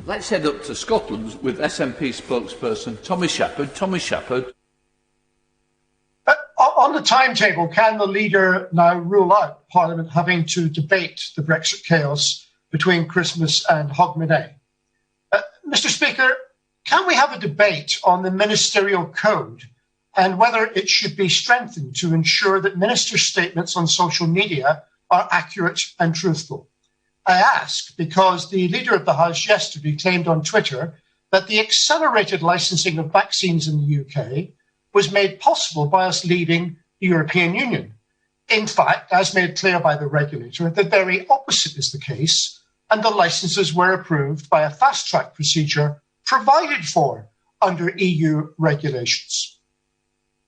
Let's head up to Scotland with SNP spokesperson Tommy Sheppard. Tommy Sheppard. On the timetable, can the leader now rule out Parliament having to debate the Brexit chaos between Christmas and Hogmanay? Mr. Speaker, can we have a debate on the ministerial code and whether it should be strengthened to ensure that ministers' statements on social media are accurate and truthful? I ask because the Leader of the House yesterday claimed on Twitter that the accelerated licensing of vaccines in the UK was made possible by us leaving the European Union. In fact, as made clear by the regulator, the very opposite is the case, and the licences were approved by a fast-track procedure provided for under EU regulations.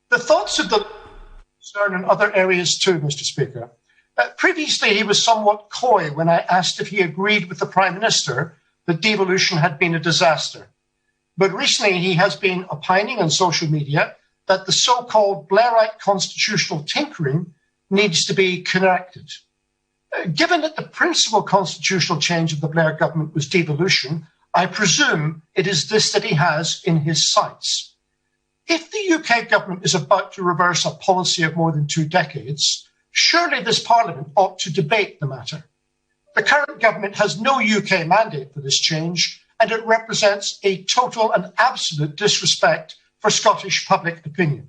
The thoughts of the concern in other areas too, Mr. Speaker. Previously, he was somewhat coy when I asked if he agreed with the Prime Minister that devolution had been a disaster. But recently, he has been opining on social media that the so-called Blairite constitutional tinkering needs to be corrected. Given that the principal constitutional change of the Blair government was devolution, I presume it is this that he has in his sights. If the UK government is about to reverse a policy of more than 2 decades, surely this Parliament ought to debate the matter. The current government has no UK mandate for this change, and it represents a total and absolute disrespect for Scottish public opinion.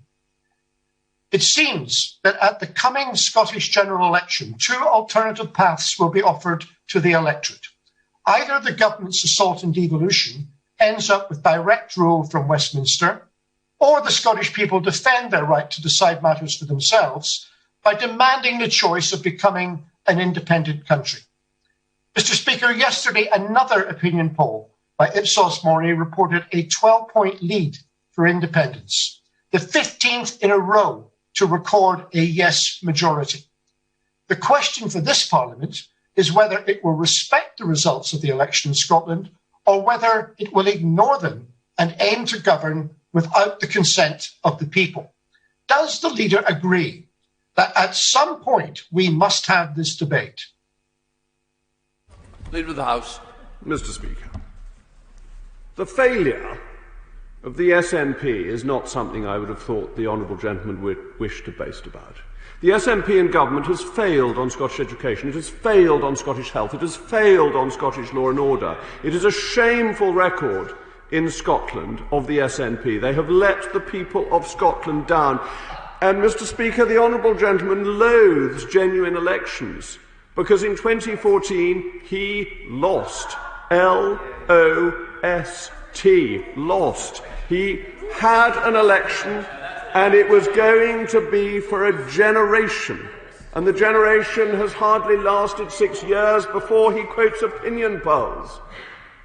It seems that at the coming Scottish general election, 2 alternative paths will be offered to the electorate. Either the government's assault and devolution ends up with direct rule from Westminster, or the Scottish people defend their right to decide matters for themselves by demanding the choice of becoming an independent country. Mr. Speaker, yesterday another opinion poll by Ipsos Mori reported a 12-point lead for independence, the 15th in a row to record a yes majority. The question for this Parliament is whether it will respect the results of the election in Scotland or whether it will ignore them and aim to govern without the consent of the people. Does the leader agree that at some point we must have this debate? Leader of the House. Mr. Speaker, the failure of the SNP is not something I would have thought the honourable gentleman would wish to boast about. The SNP and government has failed on Scottish education, it has failed on Scottish health, it has failed on Scottish law and order. It is a shameful record in Scotland of the SNP. They have let the people of Scotland down. And, Mr. Speaker, the honourable gentleman loathes genuine elections because in 2014 he lost. L-O-S-T, lost. He had an election and it was going to be for a generation. And the generation has hardly lasted 6 years before he quotes opinion polls.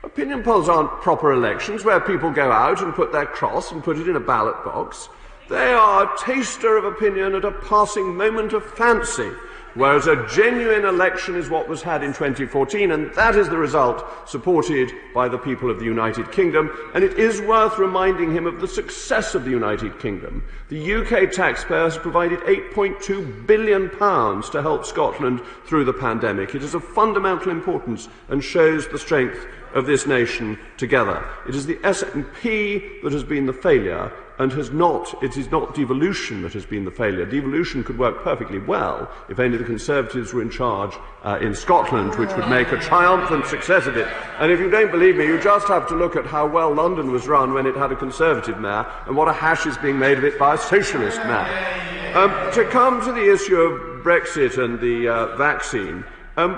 Opinion polls aren't proper elections where people go out and put their cross and put it in a ballot box. They are a taster of opinion at a passing moment of fancy, whereas a genuine election is what was had in 2014, and that is the result supported by the people of the United Kingdom, and it is worth reminding him of the success of the United Kingdom. The UK taxpayer has provided £8.2 billion to help Scotland through the pandemic. It is of fundamental importance and shows the strength of this nation together. It is the SNP that has been the failure, and it is not devolution that has been the failure. Devolution could work perfectly well if only the Conservatives were in charge in Scotland, which would make a triumphant success of it. And if you don't believe me, you just have to look at how well London was run when it had a Conservative mayor, and what a hash is being made of it by a Socialist mayor. To come to the issue of Brexit and the vaccine,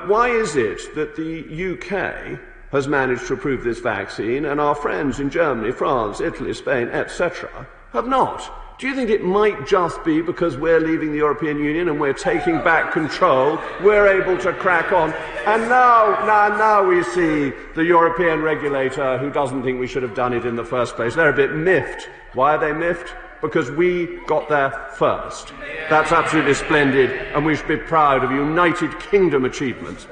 why is it that the UK has managed to approve this vaccine, and our friends in Germany, France, Italy, Spain, etc., have not? Do you think it might just be because we're leaving the European Union and we're taking back control, we're able to crack on, and now we see the European regulator who doesn't think we should have done it in the first place? They're a bit miffed. Why are they miffed? Because we got there first. That's absolutely splendid, and we should be proud of United Kingdom achievements.